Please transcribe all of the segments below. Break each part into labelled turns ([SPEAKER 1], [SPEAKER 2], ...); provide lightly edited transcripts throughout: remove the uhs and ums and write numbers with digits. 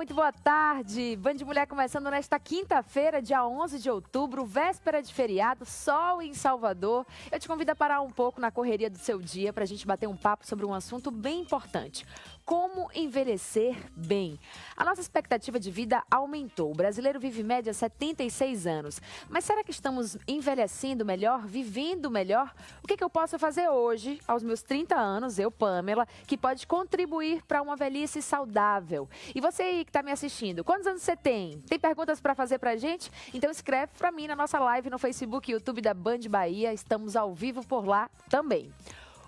[SPEAKER 1] muito boa tarde. Band Mulher começando nesta quinta-feira, dia 11 de outubro, véspera de feriado, sol em Salvador. Eu te convido a parar um pouco na correria do seu dia para a gente bater um papo sobre um assunto bem importante. Como envelhecer bem. A nossa expectativa de vida aumentou. O brasileiro vive em média 76 anos. Mas será que estamos envelhecendo melhor, vivendo melhor? O que eu posso fazer hoje, aos meus 30 anos, eu, Pamela, que pode contribuir para uma velhice saudável? E você aí que está me assistindo, quantos anos você tem? Tem perguntas para fazer para a gente? Então escreve para mim na nossa live no Facebook e YouTube da Band Bahia. Estamos ao vivo por lá também.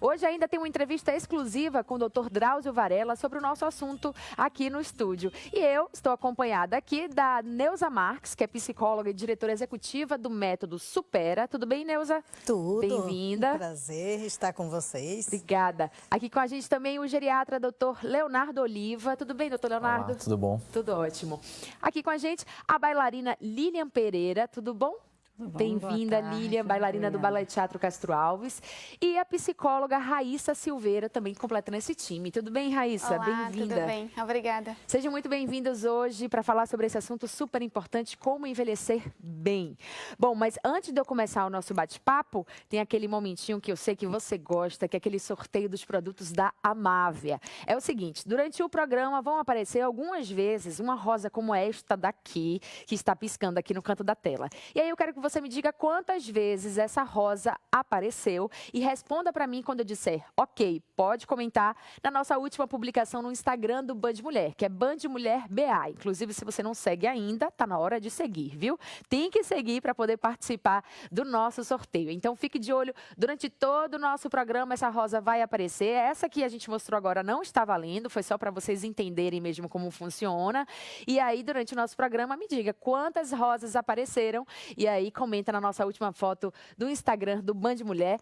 [SPEAKER 1] Hoje ainda tem uma entrevista exclusiva com o Dr. Drauzio Varela sobre o nosso assunto aqui no estúdio. E eu estou acompanhada aqui da Neuza Marques, que é psicóloga e diretora executiva do Método Supera. Tudo bem, Neuza?
[SPEAKER 2] Tudo.
[SPEAKER 1] Bem-vinda.
[SPEAKER 2] Um prazer estar com vocês.
[SPEAKER 1] Obrigada. Aqui com a gente também o geriatra Dr. Leonardo Oliva. Tudo bem, Dr. Leonardo?
[SPEAKER 3] Olá, tudo bom?
[SPEAKER 1] Tudo ótimo. Aqui com a gente a bailarina Lilian Pereira. Tudo bom? Bem-vinda, Lilian, bailarina do Ballet Teatro Castro Alves. E a psicóloga Raíssa Silveira, também completando esse time. Tudo bem, Raíssa?
[SPEAKER 4] Olá,
[SPEAKER 1] bem-vinda.
[SPEAKER 4] tudo bem. Obrigada.
[SPEAKER 1] Sejam muito bem-vindos hoje para falar sobre esse assunto super importante, como envelhecer bem. Bom, mas antes de eu começar o nosso bate-papo, tem aquele momentinho que eu sei que você gosta, que é aquele sorteio dos produtos da Amávia. É o seguinte, durante o programa vão aparecer algumas vezes uma rosa como esta daqui, que está piscando aqui no canto da tela. E aí eu quero que você me diga quantas vezes essa rosa apareceu e responda para mim quando eu disser ok. Pode comentar na nossa última publicação no Instagram do Band Mulher, que é Band Mulher BA. Inclusive, se você não segue ainda, tá na hora de seguir, viu? Tem que seguir para poder participar do nosso sorteio. Então, fique de olho. Durante todo o nosso programa, essa rosa vai aparecer. Essa que a gente mostrou agora não está valendo, foi só para vocês entenderem mesmo como funciona. E aí, durante o nosso programa, me diga quantas rosas apareceram. E aí, comenta na nossa última foto do Instagram do Band Mulher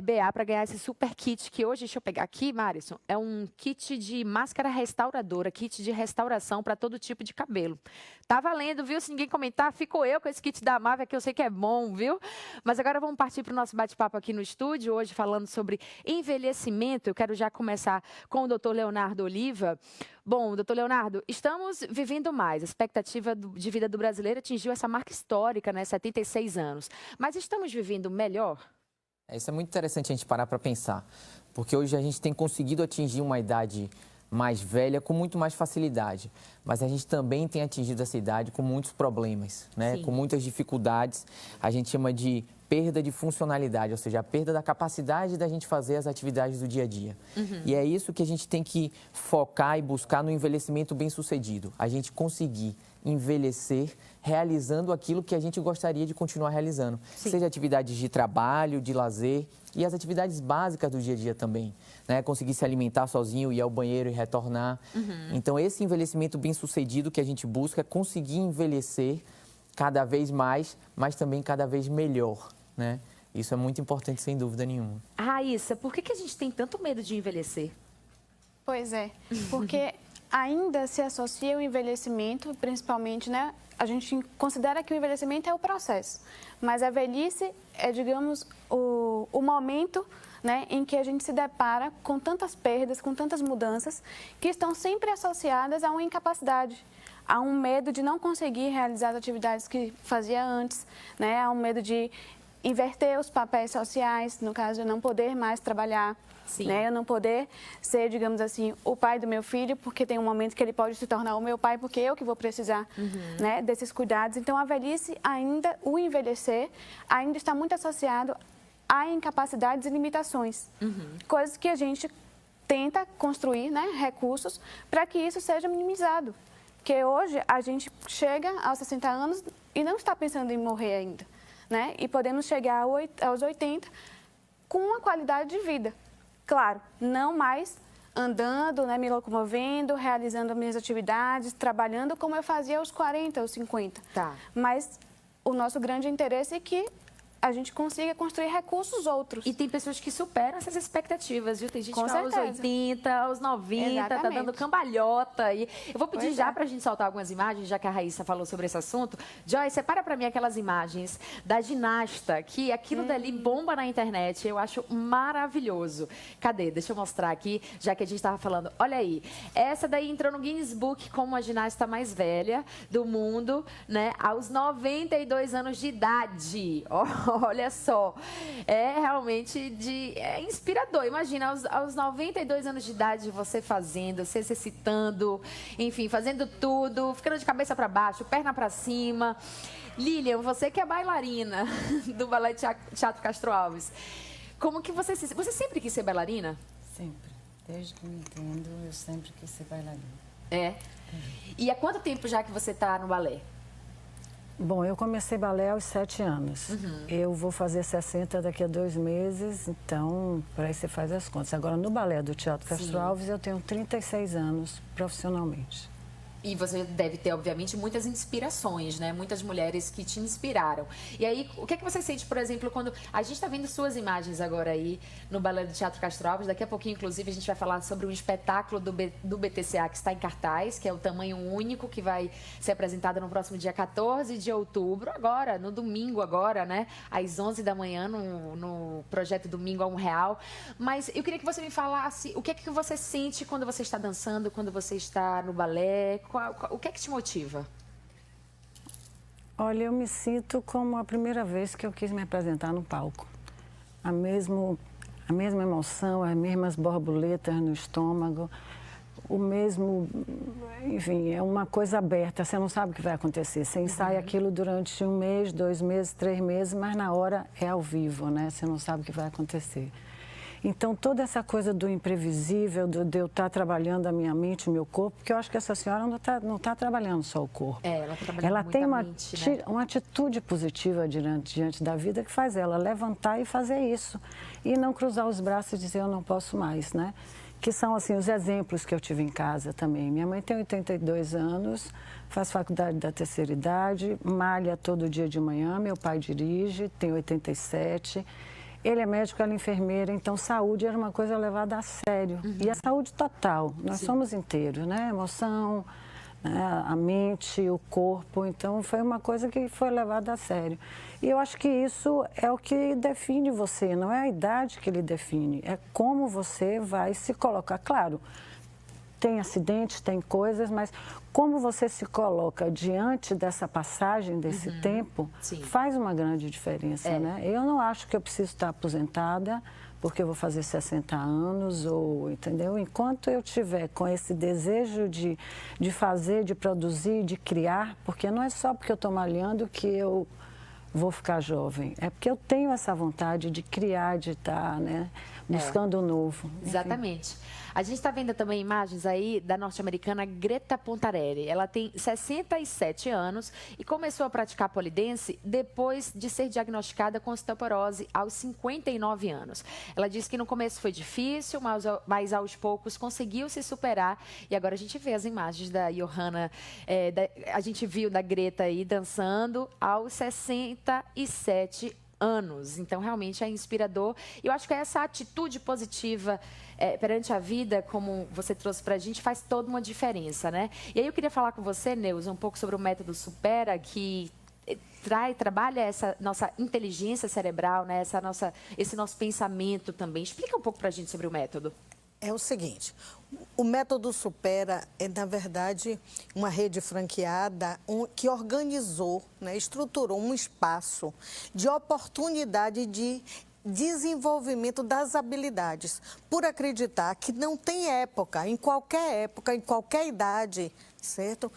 [SPEAKER 1] BA, para ganhar esse super kit que hoje, deixa eu pegar aqui, Marisson, é um kit de máscara restauradora, kit de restauração para todo tipo de cabelo. Tá valendo, viu? Se ninguém comentar, fico eu com esse kit da Amávia, que eu sei que é bom, viu? Mas agora vamos partir para o nosso bate-papo aqui no estúdio, hoje falando sobre envelhecimento. Eu quero já começar com o Dr. Leonardo Oliva. Bom, doutor Leonardo, estamos vivendo mais. A expectativa de vida do brasileiro atingiu essa marca histórica, né? 76 anos. Mas estamos vivendo melhor?
[SPEAKER 3] Isso é muito interessante a gente parar para pensar, porque hoje a gente tem conseguido atingir uma idade mais velha com muito mais facilidade, mas a gente também tem atingido essa idade com muitos problemas, né? Com muitas dificuldades. A gente chama de perda de funcionalidade, ou seja, a perda da capacidade da gente fazer as atividades do dia a dia. E é isso que a gente tem que focar e buscar no envelhecimento bem-sucedido. A gente conseguir envelhecer realizando aquilo que a gente gostaria de continuar realizando. Sim. Seja atividades de trabalho, de lazer e as atividades básicas do dia a dia também, né? Conseguir se alimentar sozinho, ir ao banheiro e retornar. Então, esse envelhecimento bem-sucedido que a gente busca é conseguir envelhecer cada vez mais, mas também cada vez melhor, né? Isso é muito importante, sem dúvida nenhuma.
[SPEAKER 1] Raíssa, por que a gente tem tanto medo de envelhecer?
[SPEAKER 4] Pois é, porque ainda se associa o envelhecimento, principalmente, né? A gente considera que o envelhecimento é o processo, mas a velhice é, digamos, o momento, né, em que a gente se depara com tantas perdas, com tantas mudanças, que estão sempre associadas a uma incapacidade, a um medo de não conseguir realizar as atividades que fazia antes, né, a um medo de inverter os papéis sociais, no caso, eu não poder mais trabalhar. Né? Eu não poder ser, digamos assim, o pai do meu filho, porque tem um momento que ele pode se tornar o meu pai, porque eu que vou precisar, né, desses cuidados. Então, a velhice ainda, o envelhecer, ainda está muito associado a incapacidades e limitações. Coisas que a gente tenta construir, né, recursos para que isso seja minimizado. Porque hoje a gente chega aos 60 anos e não está pensando em morrer ainda, né? E podemos chegar aos 80 com uma qualidade de vida. Claro, não mais andando, né, me locomovendo, realizando as minhas atividades, trabalhando como eu fazia aos 40, aos 50.
[SPEAKER 1] Tá.
[SPEAKER 4] Mas o nosso grande interesse é que a gente consiga construir recursos outros.
[SPEAKER 1] E tem pessoas que superam essas expectativas, viu? Tem gente
[SPEAKER 4] Com
[SPEAKER 1] que aos
[SPEAKER 4] certeza.
[SPEAKER 1] 80, aos 90, tá
[SPEAKER 4] Exatamente.
[SPEAKER 1] dando cambalhota. E eu vou pedir
[SPEAKER 4] Pois
[SPEAKER 1] já
[SPEAKER 4] é.
[SPEAKER 1] pra gente soltar algumas imagens, já que a Raíssa falou sobre esse assunto. Joy, separa pra mim aquelas imagens da ginasta, que aquilo dali bomba na internet. Eu acho maravilhoso. Cadê? Deixa eu mostrar aqui, já que a gente tava falando. Olha aí, essa daí entrou no Guinness Book como a ginasta mais velha do mundo, né? Aos 92 anos de idade. Olha só, é realmente é inspirador. Imagina, aos 92 anos de idade, você fazendo, se exercitando, enfim, fazendo tudo, ficando de cabeça para baixo, perna para cima. Lilian, você que é bailarina do Balé Teatro Castro Alves, como que você sempre quis ser bailarina?
[SPEAKER 5] Sempre. Desde que me entendo, eu sempre quis ser bailarina.
[SPEAKER 1] É. E há quanto tempo já que você está no balé?
[SPEAKER 5] Bom, eu comecei balé aos 7 anos. Eu vou fazer 60 daqui a 2 meses, então, por aí você faz as contas. Agora, no balé do Teatro Castro Alves, eu tenho 36 anos profissionalmente.
[SPEAKER 1] E você deve ter, obviamente, muitas inspirações, né? Muitas mulheres que te inspiraram. E aí, o que é que você sente, por exemplo, quando a gente está vendo suas imagens agora aí no Balé do Teatro Castro Alves? Daqui a pouquinho, inclusive, a gente vai falar sobre um espetáculo do BTCA que está em cartaz, que é o Tamanho Único, que vai ser apresentado no próximo dia 14 de outubro, agora, no domingo agora, né? Às 11 da manhã, no projeto Domingo a R$1. Mas eu queria que você me falasse o que é que você sente quando você está dançando, quando você está no balé. O que é que te motiva?
[SPEAKER 5] Olha, eu me sinto como a primeira vez que eu quis me apresentar no palco. A mesma emoção, as mesmas borboletas no estômago, o mesmo... Enfim, é uma coisa aberta, você não sabe o que vai acontecer. Você ensaia aquilo durante 1 mês, 2 meses, 3 meses, mas na hora é ao vivo, né? Você não sabe o que vai acontecer. Então, toda essa coisa do imprevisível, de eu estar trabalhando a minha mente, o meu corpo, porque eu acho que essa senhora não está trabalhando só o corpo.
[SPEAKER 1] Ela está trabalhando
[SPEAKER 5] Ela
[SPEAKER 1] muito
[SPEAKER 5] tem
[SPEAKER 1] a
[SPEAKER 5] uma,
[SPEAKER 1] mente, né?
[SPEAKER 5] uma atitude positiva diante da vida que faz ela levantar e fazer isso. E não cruzar os braços e dizer, eu não posso mais, né? Que são, assim, os exemplos que eu tive em casa também. Minha mãe tem 82 anos, faz faculdade da terceira idade, malha todo dia de manhã, meu pai dirige, tem 87. Ele é médico, ela é enfermeira, então saúde era uma coisa levada a sério. E a saúde total, nós somos inteiros, né? Emoção, né? A mente, o corpo, então foi uma coisa que foi levada a sério. E eu acho que isso é o que define você, não é a idade que lhe define, é como você vai se colocar. Claro, tem acidentes, tem coisas, mas como você se coloca diante dessa passagem, desse tempo, faz uma grande diferença, né? Eu não acho que eu preciso estar aposentada porque eu vou fazer 60 anos, ou, entendeu? Enquanto eu tiver com esse desejo de fazer, de produzir, de criar, porque não é só porque eu estou malhando que eu vou ficar jovem, é porque eu tenho essa vontade de criar, de estar, né, buscando o novo. Enfim.
[SPEAKER 1] Exatamente. A gente está vendo também imagens aí da norte-americana Greta Pontarelli. Ela tem 67 anos e começou a praticar polidense depois de ser diagnosticada com osteoporose aos 59 anos. Ela disse que no começo foi difícil, mas aos poucos conseguiu se superar. E agora a gente vê as imagens da Johanna, a gente viu da Greta aí dançando aos 67 anos. Então, realmente é inspirador. E eu acho que essa atitude positiva perante a vida, como você trouxe para a gente, faz toda uma diferença, né? E aí eu queria falar com você, Neuza, um pouco sobre o método Supera, que trabalha essa nossa inteligência cerebral, né? Esse nosso pensamento também. Explica um pouco para a gente sobre o método.
[SPEAKER 2] É o seguinte, o método Supera é, na verdade, uma rede franqueada que organizou, né, estruturou um espaço de oportunidade de desenvolvimento das habilidades, por acreditar que não tem época, em qualquer idade, certo?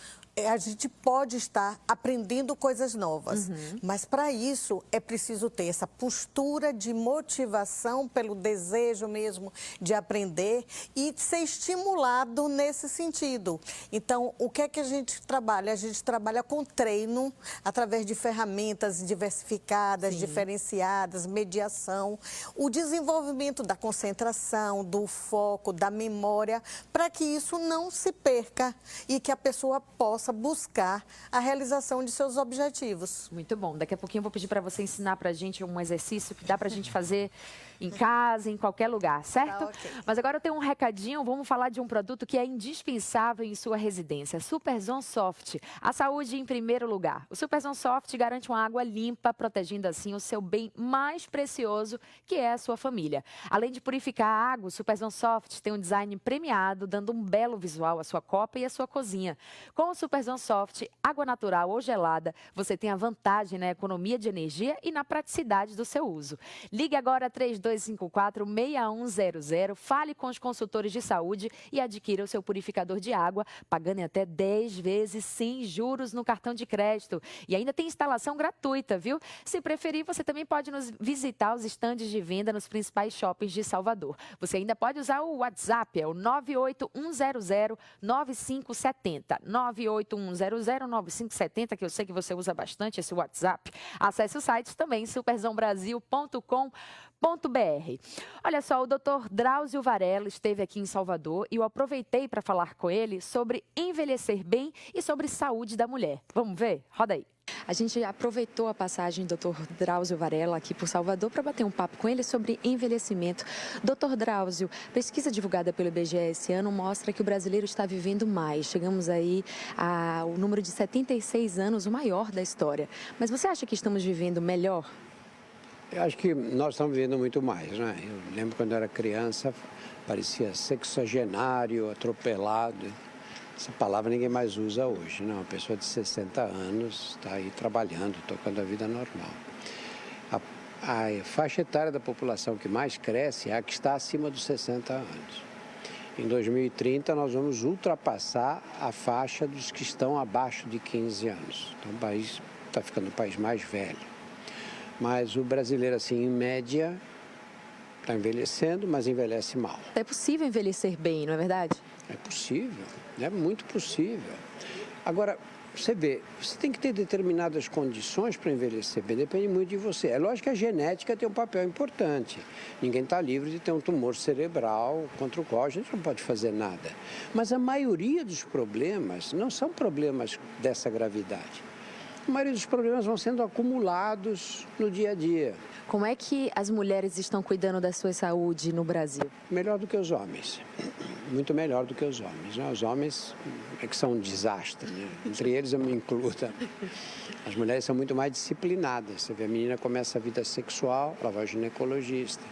[SPEAKER 2] A gente pode estar aprendendo coisas novas, mas para isso é preciso ter essa postura de motivação pelo desejo mesmo de aprender e ser estimulado nesse sentido. Então, o que é que a gente trabalha? A gente trabalha com treino, através de ferramentas diversificadas, diferenciadas, mediação, o desenvolvimento da concentração, do foco, da memória, para que isso não se perca e que a pessoa possa possa buscar a realização de seus objetivos.
[SPEAKER 1] Muito bom. Daqui a pouquinho eu vou pedir para você ensinar para a gente um exercício que dá para a gente fazer em casa, em qualquer lugar, certo?
[SPEAKER 2] Tá, ok.
[SPEAKER 1] Mas agora eu tenho um recadinho, vamos falar de um produto que é indispensável em sua residência, Superzon Soft. A saúde em primeiro lugar. O Superzon Soft garante uma água limpa, protegendo assim o seu bem mais precioso, que é a sua família. Além de purificar a água, o Superzon Soft tem um design premiado, dando um belo visual à sua copa e à sua cozinha. Com o Superzon Soft, água natural ou gelada, você tem a vantagem na economia de energia e na praticidade do seu uso. Ligue agora 3254-6100, fale com os consultores de saúde e adquira o seu purificador de água, pagando em até 10 vezes sem juros no cartão de crédito. E ainda tem instalação gratuita, viu? Se preferir, você também pode nos visitar os estandes de venda nos principais shoppings de Salvador. Você ainda pode usar o WhatsApp, é o 98100-9570. 98100-9570, que eu sei que você usa bastante esse WhatsApp. Acesse o site também, superzonbrasil.com.br. Olha só, o Dr. Drauzio Varela esteve aqui em Salvador e eu aproveitei para falar com ele sobre envelhecer bem e sobre saúde da mulher. Vamos ver? Roda aí. A gente aproveitou a passagem do Dr. Drauzio Varela aqui por Salvador para bater um papo com ele sobre envelhecimento. Dr. Drauzio, pesquisa divulgada pelo IBGE esse ano mostra que o brasileiro está vivendo mais. Chegamos aí ao número de 76 anos, o maior da história. Mas você acha que estamos vivendo melhor?
[SPEAKER 6] Eu acho que nós estamos vivendo muito mais, né? Eu lembro quando eu era criança, parecia sexagenário, atropelado. Essa palavra ninguém mais usa hoje, né? Uma pessoa de 60 anos está aí trabalhando, tocando a vida normal. A faixa etária da população que mais cresce é a que está acima dos 60 anos. Em 2030, nós vamos ultrapassar a faixa dos que estão abaixo de 15 anos. Então, o país está ficando um país mais velho. Mas o brasileiro, assim, em média, está envelhecendo, mas envelhece mal.
[SPEAKER 1] É possível envelhecer bem, não é verdade?
[SPEAKER 6] É possível, é muito possível. Agora, você vê, você tem que ter determinadas condições para envelhecer bem, depende muito de você. É lógico que a genética tem um papel importante. Ninguém está livre de ter um tumor cerebral contra o qual a gente não pode fazer nada. Mas a maioria dos problemas não são problemas dessa gravidade. A maioria dos problemas vão sendo acumulados no dia a dia.
[SPEAKER 1] Como é que as mulheres estão cuidando da sua saúde no Brasil?
[SPEAKER 6] Melhor do que os homens. Muito melhor do que os homens. Né? Os homens é que são um desastre, né? Entre eles eu me incluo também. As mulheres são muito mais disciplinadas. Você vê, a menina começa a vida sexual, ela vai ao ginecologista.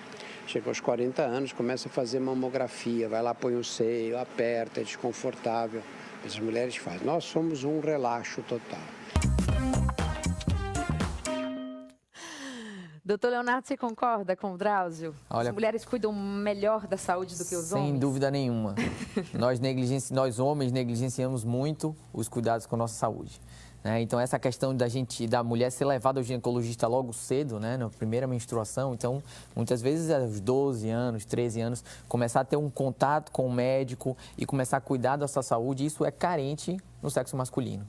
[SPEAKER 6] Chega aos 40 anos, começa a fazer mamografia, vai lá, põe o seio, aperta, é desconfortável. As mulheres fazem. Nós somos um relaxo total.
[SPEAKER 1] Doutor Leonardo, você concorda com o Drauzio?
[SPEAKER 3] Olha,
[SPEAKER 1] as mulheres cuidam melhor da saúde do que os homens?
[SPEAKER 3] Sem dúvida nenhuma. Nós homens negligenciamos muito os cuidados com a nossa saúde. Né? Então, essa questão da mulher ser levada ao ginecologista logo cedo, né? Na primeira menstruação, então, muitas vezes aos 12 anos, 13 anos, começar a ter um contato com o médico e começar a cuidar da sua saúde, isso é carente no sexo masculino.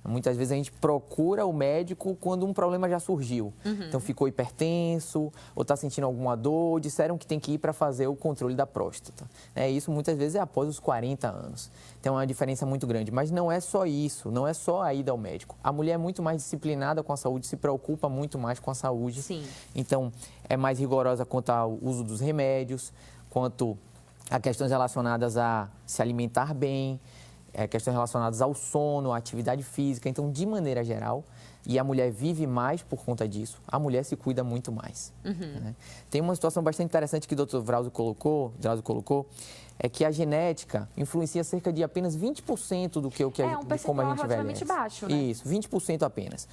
[SPEAKER 3] Muitas vezes a gente procura o médico quando um problema já surgiu. Então, ficou hipertenso ou está sentindo alguma dor, disseram que tem que ir para fazer o controle da próstata. Isso muitas vezes é após os 40 anos. Então, é uma diferença muito grande. Mas não é só isso, não é só a ida ao médico. A mulher é muito mais disciplinada com a saúde, se preocupa muito mais com a saúde.
[SPEAKER 1] Sim.
[SPEAKER 3] Então, é mais rigorosa quanto ao uso dos remédios, quanto a questões relacionadas a se alimentar bem, questões relacionadas ao sono, à atividade física. Então, de maneira geral, e a mulher vive mais por conta disso, a mulher se cuida muito mais. Né? Tem uma situação bastante interessante que o Dr. Drauzio colocou, é que a genética influencia cerca de apenas 20% do que
[SPEAKER 1] um
[SPEAKER 3] de como a gente
[SPEAKER 1] relativamente
[SPEAKER 3] envelhece.
[SPEAKER 1] baixo, né?
[SPEAKER 3] Isso, 20% apenas.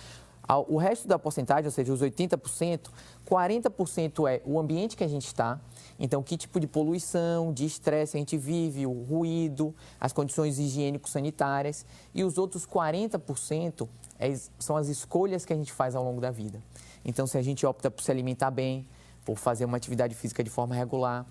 [SPEAKER 3] O resto da porcentagem, ou seja, os 80%, 40% é o ambiente que a gente está. Então, que tipo de poluição, de estresse a gente vive, o ruído, as condições higiênico-sanitárias. E os outros 40% são as escolhas que a gente faz ao longo da vida. Então, se a gente opta por se alimentar bem, por fazer uma atividade física de forma regular,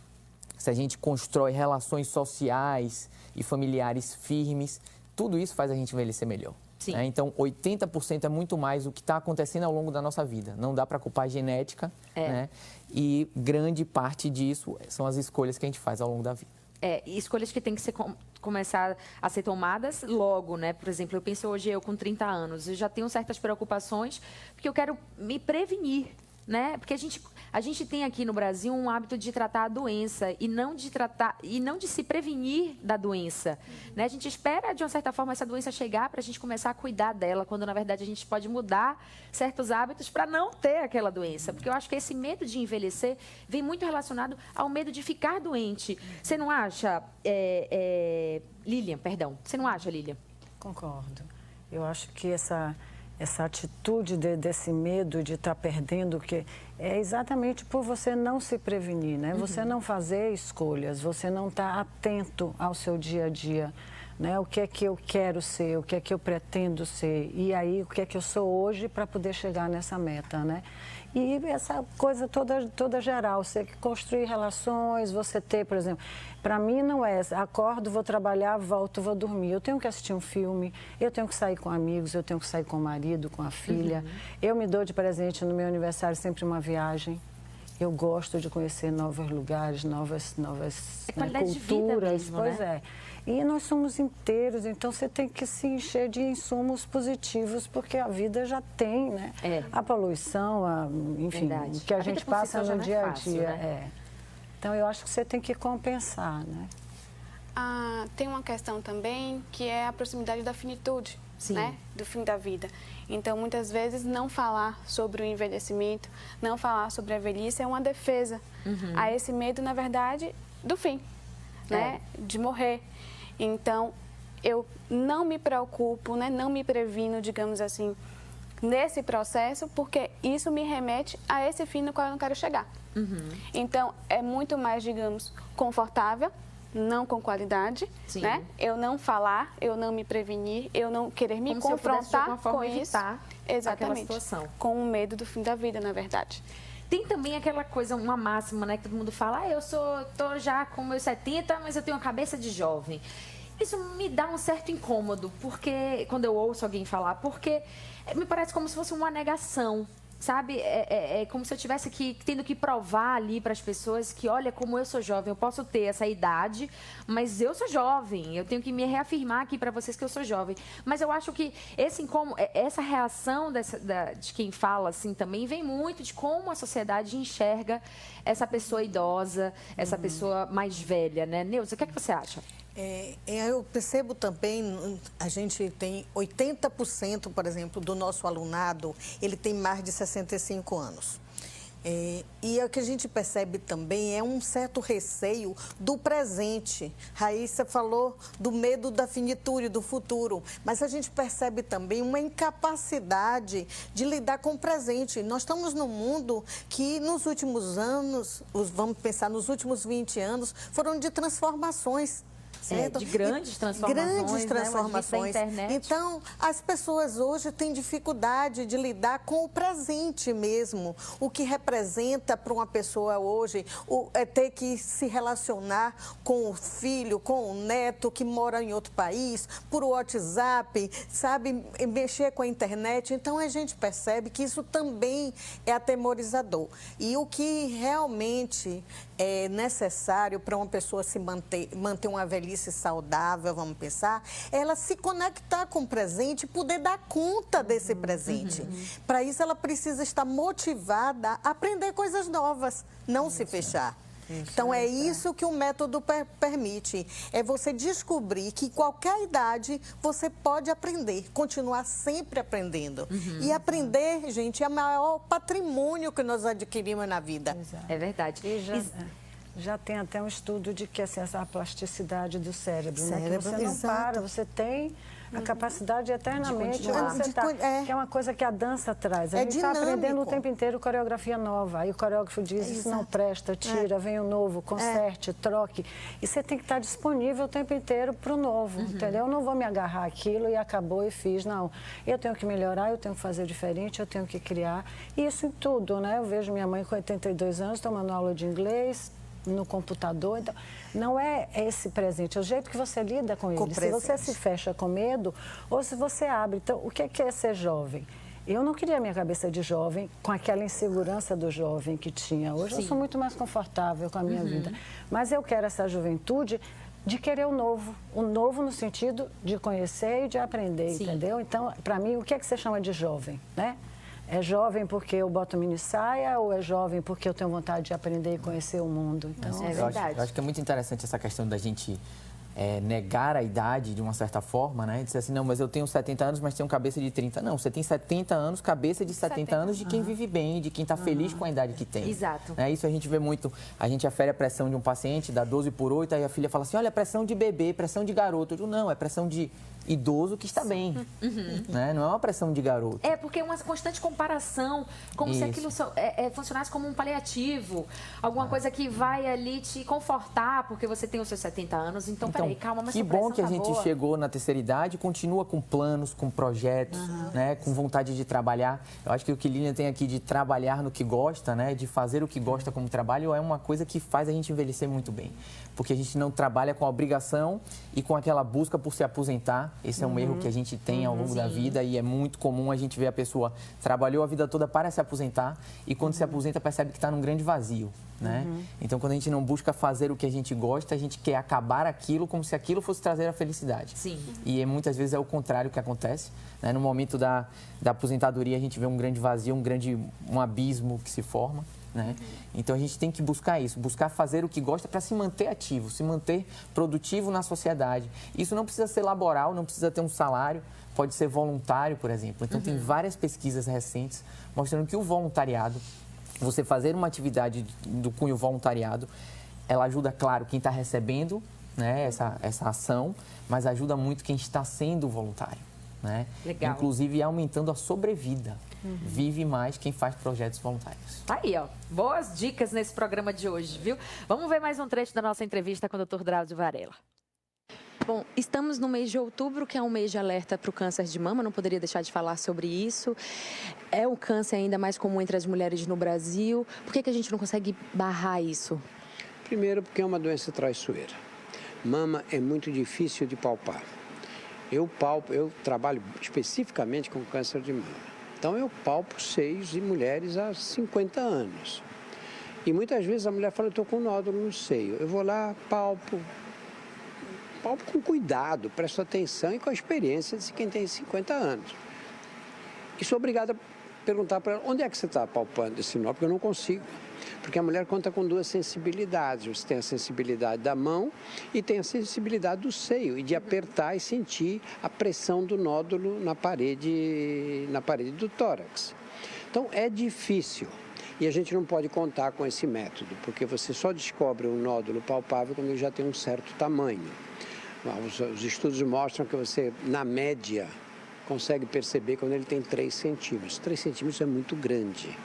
[SPEAKER 3] se a gente constrói relações sociais e familiares firmes, tudo isso faz a gente envelhecer melhor.
[SPEAKER 1] Sim.
[SPEAKER 3] Então, 80% é muito mais o que está acontecendo ao longo da nossa vida. Não dá para culpar a genética, né? E grande parte disso são as escolhas que a gente faz ao longo da vida.
[SPEAKER 1] Escolhas que têm que ser começar a ser tomadas logo, né? Por exemplo, eu penso hoje, eu com 30 anos, eu já tenho certas preocupações, porque eu quero me prevenir, né? Porque a gente tem aqui no Brasil um hábito de tratar a doença e não de se prevenir da doença, né? A gente espera, de uma certa forma, essa doença chegar para a gente começar a cuidar dela, quando, na verdade, a gente pode mudar certos hábitos para não ter aquela doença. Porque eu acho que esse medo de envelhecer vem muito relacionado ao medo de ficar doente. Você não acha, Lilian, perdão, você não acha, Lilian?
[SPEAKER 5] Concordo. Eu acho que essa atitude desse medo de estar perdendo, que é exatamente por você não se prevenir, né? Você não fazer escolhas, você não estar atento ao seu dia a dia, né? O que é que eu quero ser, o que é que eu pretendo ser, e aí o que é que eu sou hoje para poder chegar nessa meta, né? E essa coisa toda geral, você construir relações, você ter, por exemplo, para mim não é, acordo, vou trabalhar, volto, vou dormir. Eu tenho que assistir um filme, eu tenho que sair com amigos, eu tenho que sair com o marido, com a filha. Eu me dou de presente no meu aniversário sempre uma viagem. Eu gosto de conhecer novos lugares, novas
[SPEAKER 1] qualidade de vida mesmo,
[SPEAKER 5] pois
[SPEAKER 1] né?
[SPEAKER 5] é. E nós somos inteiros, então você tem que se encher de insumos positivos, porque a vida já tem, né? A poluição, enfim,
[SPEAKER 1] Verdade.
[SPEAKER 5] o que a
[SPEAKER 1] vida
[SPEAKER 5] gente
[SPEAKER 1] por si
[SPEAKER 5] passa
[SPEAKER 1] só já
[SPEAKER 5] no
[SPEAKER 1] não é
[SPEAKER 5] dia a
[SPEAKER 1] fácil,
[SPEAKER 5] dia.
[SPEAKER 1] né?
[SPEAKER 5] Então, eu acho que você tem que compensar, né?
[SPEAKER 4] Tem uma questão também que é a proximidade da finitude, né? Do fim da vida. Então, muitas vezes, não falar sobre o envelhecimento, não falar sobre a velhice é uma defesa a esse medo, na verdade, do fim, né? De morrer. Então, eu não me preocupo, né? Não me previno, digamos assim, nesse processo, porque isso me remete a esse fim no qual eu não quero chegar. Então, é muito mais, digamos, confortável, não com qualidade, né? Eu não falar, eu não me prevenir, eu não querer me
[SPEAKER 1] Como
[SPEAKER 4] confrontar
[SPEAKER 1] se eu pudesse, de alguma forma,
[SPEAKER 4] com isso.
[SPEAKER 1] evitar aquela situação.
[SPEAKER 4] Com o medo do fim da vida, na verdade.
[SPEAKER 1] Tem também aquela coisa, uma máxima, né, que todo mundo fala, eu tô já com meus 70, mas eu tenho uma cabeça de jovem. Isso me dá um certo incômodo, porque quando eu ouço alguém falar, porque me parece como se fosse uma negação, sabe? É como se eu tivesse tendo que provar ali para as pessoas que, olha, como eu sou jovem, eu posso ter essa idade, mas eu sou jovem, eu tenho que me reafirmar aqui para vocês que eu sou jovem. Mas eu acho que essa reação de quem fala assim também vem muito de como a sociedade enxerga essa pessoa idosa, essa pessoa mais velha, né? Neuza, o que é que você acha?
[SPEAKER 2] Eu percebo também, a gente tem 80%, por exemplo, do nosso alunado, ele tem mais de 65 anos. E o que a gente percebe também é um certo receio do presente. Raíssa falou do medo da finitude, do futuro, mas a gente percebe também uma incapacidade de lidar com o presente. Nós estamos num mundo que nos últimos anos, vamos pensar nos últimos 20 anos, foram de transformações.
[SPEAKER 1] De grandes transformações,
[SPEAKER 2] Grandes transformações.
[SPEAKER 1] Né? Da internet.
[SPEAKER 2] Então, as pessoas hoje têm dificuldade de lidar com o presente mesmo. O que representa para uma pessoa hoje é ter que se relacionar com o filho, com o neto que mora em outro país, por WhatsApp, sabe, mexer com a internet. Então, a gente percebe que isso também é atemorizador. E o que realmente é necessário para uma pessoa se manter uma velhice saudável, vamos pensar, ela se conectar com o presente e poder dar conta desse presente. Para isso, ela precisa estar motivada a aprender coisas novas, não se fechar. Então, é isso que o método permite. É você descobrir que em qualquer idade você pode aprender, continuar sempre aprendendo. E aprender, gente, é o maior patrimônio que nós adquirimos na vida.
[SPEAKER 5] Exato.
[SPEAKER 1] É verdade.
[SPEAKER 5] Já tem até um estudo de que assim, essa plasticidade do cérebro, né? Que você não
[SPEAKER 2] exato.
[SPEAKER 5] para, você tem a capacidade eternamente.
[SPEAKER 1] De continuar.
[SPEAKER 5] Que é uma coisa que a dança traz. A gente está aprendendo o tempo inteiro coreografia nova. Aí o coreógrafo diz, isso não presta, tira, vem o novo, conserte, troque. E você tem que estar disponível o tempo inteiro para o novo, entendeu? Eu não vou me agarrar àquilo e acabou e fiz, não. Eu tenho que melhorar, eu tenho que fazer diferente, eu tenho que criar. Isso em tudo, né? Eu vejo minha mãe com 82 anos tomando aula de inglês, no computador. Então, não é esse presente, é o jeito que você lida com ele. Se você se fecha com medo ou se você abre. Então, o que é ser jovem? Eu não queria minha cabeça de jovem com aquela insegurança do jovem que tinha. Hoje eu sou muito mais confortável com a minha vida. Mas eu quero essa juventude de querer o novo no sentido de conhecer e de aprender,
[SPEAKER 1] Sim.
[SPEAKER 5] entendeu? Então, para mim, o que é que você chama de jovem, né? É jovem porque eu boto mini saia ou é jovem porque eu tenho vontade de aprender e conhecer o mundo? Então,
[SPEAKER 1] É
[SPEAKER 3] Eu
[SPEAKER 1] verdade.
[SPEAKER 3] acho que é muito interessante essa questão da gente negar a idade de uma certa forma, né? Dizer assim, não, mas eu tenho 70 anos, mas tenho cabeça de 30. Não, você tem 70 anos, cabeça de 70 anos de quem vive bem, de quem está feliz com a idade que tem.
[SPEAKER 1] Exato.
[SPEAKER 3] Isso a gente vê muito. A gente afere a pressão de um paciente, dá 12/8, aí a filha fala assim, olha, pressão de bebê, pressão de garoto. Eu digo, não, é pressão de idoso que está bem, né? Não é uma pressão de garoto.
[SPEAKER 1] É, porque é uma constante comparação, como se
[SPEAKER 3] Isso.
[SPEAKER 1] aquilo funcionasse como um paliativo, alguma coisa que vai ali te confortar, porque você tem os seus 70 anos, então peraí, calma, mas
[SPEAKER 3] que
[SPEAKER 1] sua pressão
[SPEAKER 3] bom que a
[SPEAKER 1] tá
[SPEAKER 3] gente
[SPEAKER 1] boa.
[SPEAKER 3] chegou na terceira idade e continua com planos, com projetos, né, com vontade de trabalhar. Eu acho que o que Lilian tem aqui de trabalhar no que gosta, né, de fazer o que gosta como trabalho, é uma coisa que faz a gente envelhecer muito bem. Porque a gente não trabalha com a obrigação e com aquela busca por se aposentar. Esse é um erro que a gente tem ao longo da vida e é muito comum a gente ver a pessoa trabalhou a vida toda para se aposentar e quando se aposenta percebe que está num grande vazio, né? Então, quando a gente não busca fazer o que a gente gosta, a gente quer acabar aquilo como se aquilo fosse trazer a felicidade.
[SPEAKER 1] Sim.
[SPEAKER 3] E muitas vezes é o contrário que acontece, né? No momento da aposentadoria, a gente vê um grande vazio, um abismo que se forma. Né? Então a gente tem que buscar isso, buscar fazer o que gosta para se manter ativo, se manter produtivo na sociedade. Isso não precisa ser laboral, não precisa ter um salário, pode ser voluntário, por exemplo. Então tem várias pesquisas recentes mostrando que o voluntariado, você fazer uma atividade do cunho voluntariado, ela ajuda, claro, quem está recebendo, né, essa ação, mas ajuda muito quem está sendo voluntário. Né?
[SPEAKER 1] Legal.
[SPEAKER 3] Inclusive aumentando a sobrevida. Vive mais quem faz projetos voluntários.
[SPEAKER 1] Tá aí, ó. Boas dicas nesse programa de hoje, viu? Vamos ver mais um trecho da nossa entrevista com o Dr. Drauzio Varela.
[SPEAKER 7] Bom, estamos no mês de outubro, que é um mês de alerta para o câncer de mama, não poderia deixar de falar sobre isso. É um câncer ainda mais comum entre as mulheres no Brasil. Por que a gente não consegue barrar isso?
[SPEAKER 6] Primeiro, porque é uma doença traiçoeira. Mama é muito difícil de palpar. Eu trabalho especificamente com câncer de mama. Então, eu palpo seios de mulheres há 50 anos. E muitas vezes a mulher fala, eu estou com um nódulo no seio. Eu vou lá, palpo com cuidado, presto atenção e com a experiência de quem tem 50 anos. E sou obrigada a perguntar para ela, onde é que você está palpando esse nó? Porque eu não consigo. Porque a mulher conta com duas sensibilidades. Você tem a sensibilidade da mão e tem a sensibilidade do seio, e de apertar e sentir a pressão do nódulo na parede do tórax. Então, é difícil. E a gente não pode contar com esse método, porque você só descobre um nódulo palpável quando ele já tem um certo tamanho. Os estudos mostram que você, na média, consegue perceber quando ele tem 3 centímetros. 3 centímetros é muito grande.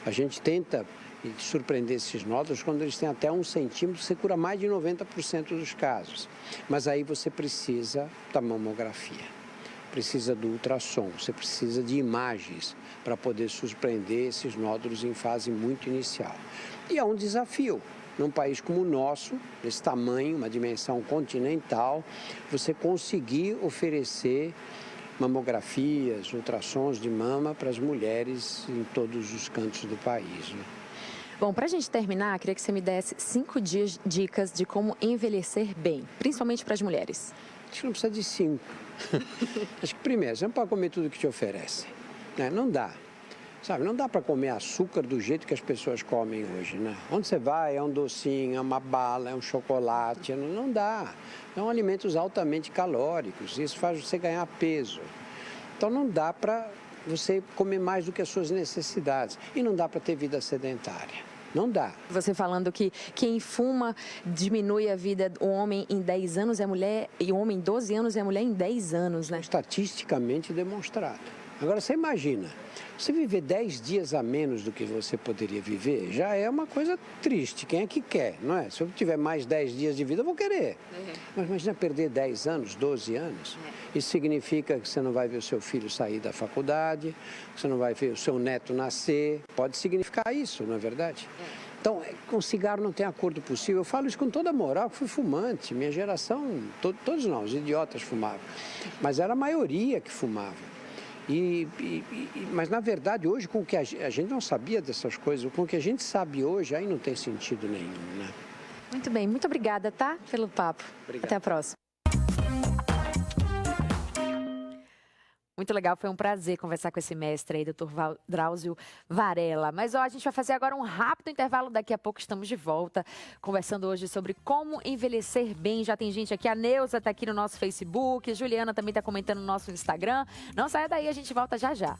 [SPEAKER 6] A gente tenta surpreender esses nódulos quando eles têm até 1 centímetro, você cura mais de 90% dos casos. Mas aí você precisa da mamografia, precisa do ultrassom, você precisa de imagens para poder surpreender esses nódulos em fase muito inicial. E é um desafio. Num país como o nosso, desse tamanho, uma dimensão continental, você conseguir oferecer mamografias, ultrassons de mama para as mulheres em todos os cantos do país. Né?
[SPEAKER 7] Bom, para a gente terminar, queria que você me desse 5 dicas de como envelhecer bem, principalmente para as mulheres.
[SPEAKER 6] Acho que não precisa de 5. Acho que primeiro, você não pode comer tudo que te oferecem. Né? Não dá. Sabe, não dá para comer açúcar do jeito que as pessoas comem hoje, né? Onde você vai é um docinho, é uma bala, é um chocolate, não dá. São alimentos altamente calóricos, isso faz você ganhar peso. Então não dá para você comer mais do que as suas necessidades e não dá para ter vida sedentária. Não dá.
[SPEAKER 7] Você falando que quem fuma diminui a vida do homem em 10 anos e a mulher, e o homem em 12 anos e a mulher em 10 anos, né?
[SPEAKER 6] Estatisticamente demonstrado. Agora você imagina, você viver 10 dias a menos do que você poderia viver, já é uma coisa triste. Quem é que quer, não é? Se eu tiver mais 10 dias de vida, eu vou querer. Mas imagina perder 10 anos, 12 anos. Isso significa que você não vai ver o seu filho sair da faculdade, você não vai ver o seu neto nascer. Pode significar isso, não é verdade? Então, com cigarro não tem acordo possível. Eu falo isso com toda a moral, que fui fumante. Minha geração, todos não, os idiotas fumavam. Mas era a maioria que fumava. Mas, na verdade, hoje, com o que a gente não sabia dessas coisas, com o que a gente sabe hoje, aí não tem sentido nenhum, né?
[SPEAKER 7] Muito bem, muito obrigada, tá? Pelo papo.
[SPEAKER 6] Obrigado.
[SPEAKER 7] Até a próxima.
[SPEAKER 1] Muito legal, foi um prazer conversar com esse mestre aí, Dr. Drauzio Varela. Mas ó, a gente vai fazer agora um rápido intervalo, daqui a pouco estamos de volta, conversando hoje sobre como envelhecer bem. Já tem gente aqui, a Neuza está aqui no nosso Facebook, a Juliana também está comentando no nosso Instagram. Não saia daí, a gente volta já já.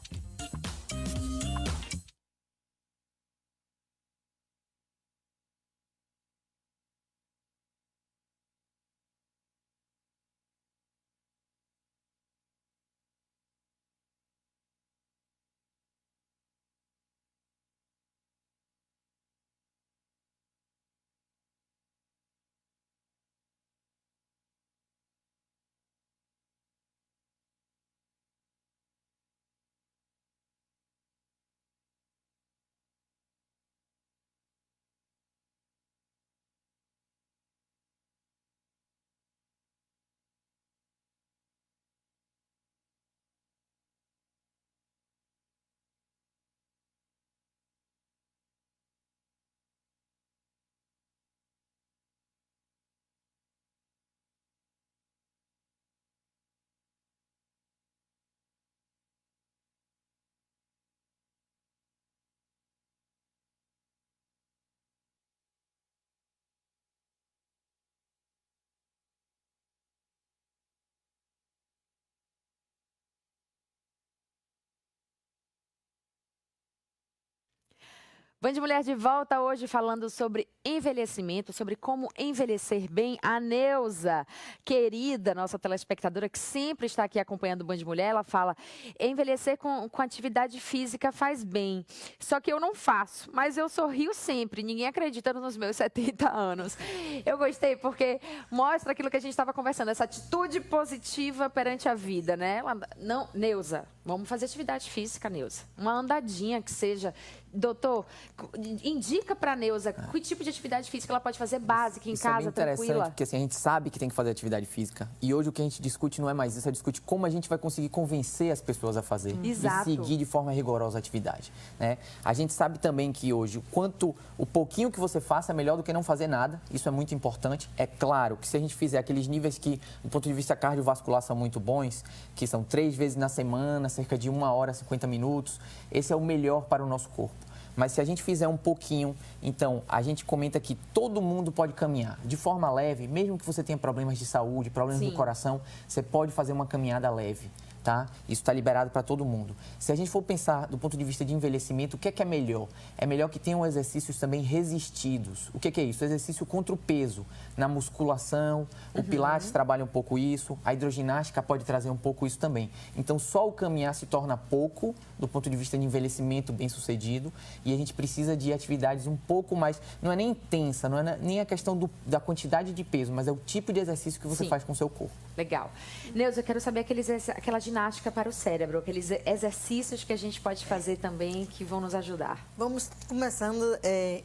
[SPEAKER 1] Band Mulher de volta hoje falando sobre envelhecimento, sobre como envelhecer bem. A Neuza, querida, nossa telespectadora que sempre está aqui acompanhando o Band Mulher, ela fala: envelhecer com atividade física faz bem. Só que eu não faço, mas eu sorrio sempre. Ninguém acredita nos meus 70 anos. Eu gostei porque mostra aquilo que a gente estava conversando, essa atitude positiva perante a vida, né? Não, Neuza, vamos fazer atividade física, Neuza. Uma andadinha que seja. Doutor, indica para a Neuza que tipo de atividade física ela pode fazer básica em
[SPEAKER 3] isso
[SPEAKER 1] casa,
[SPEAKER 3] é bem interessante,
[SPEAKER 1] tranquila?
[SPEAKER 3] porque assim, a gente sabe que tem que fazer atividade física. E hoje o que a gente discute não é mais isso, é discute como a gente vai conseguir convencer as pessoas a fazer.
[SPEAKER 1] Exato.
[SPEAKER 3] E seguir de forma rigorosa a atividade. Né? A gente sabe também que hoje o pouquinho que você faça é melhor do que não fazer nada. Isso é muito importante. É claro que se a gente fizer aqueles níveis que, do ponto de vista cardiovascular, são muito bons, que são 3 vezes na semana, cerca de 1 hora, 50 minutos, esse é o melhor para o nosso corpo. Mas se a gente fizer um pouquinho, então a gente comenta que todo mundo pode caminhar de forma leve, mesmo que você tenha problemas de saúde, problemas do coração, você pode fazer uma caminhada leve. Tá? Isso está liberado para todo mundo. Se a gente for pensar do ponto de vista de envelhecimento, o que é melhor? É melhor que tenham exercícios também resistidos. O que é isso? Exercício contra o peso. Na musculação, o Pilates trabalha um pouco isso, a hidroginástica pode trazer um pouco isso também. Então, só o caminhar se torna pouco do ponto de vista de envelhecimento bem sucedido e a gente precisa de atividades um pouco mais, não é nem intensa, não é nem a questão da quantidade de peso, mas é o tipo de exercício que você faz com o seu corpo.
[SPEAKER 1] Legal. Neuza, eu quero saber aquela ginástica para o cérebro, aqueles exercícios que a gente pode fazer também que vão nos ajudar.
[SPEAKER 2] Vamos começando,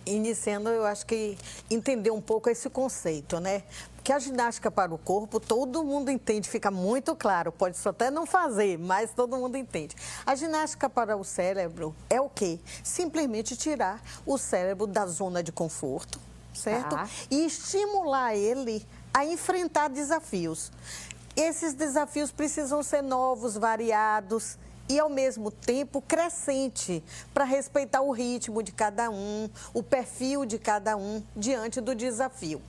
[SPEAKER 2] iniciando, eu acho que entender um pouco esse conceito, né? Porque a ginástica para o corpo, todo mundo entende, fica muito claro, pode só até não fazer, mas todo mundo entende. A ginástica para o cérebro é o quê? Simplesmente tirar o cérebro da zona de conforto, certo? E estimular ele a enfrentar desafios. Esses desafios precisam ser novos, variados e, ao mesmo tempo, crescente, para respeitar o ritmo de cada um, o perfil de cada um diante do desafio.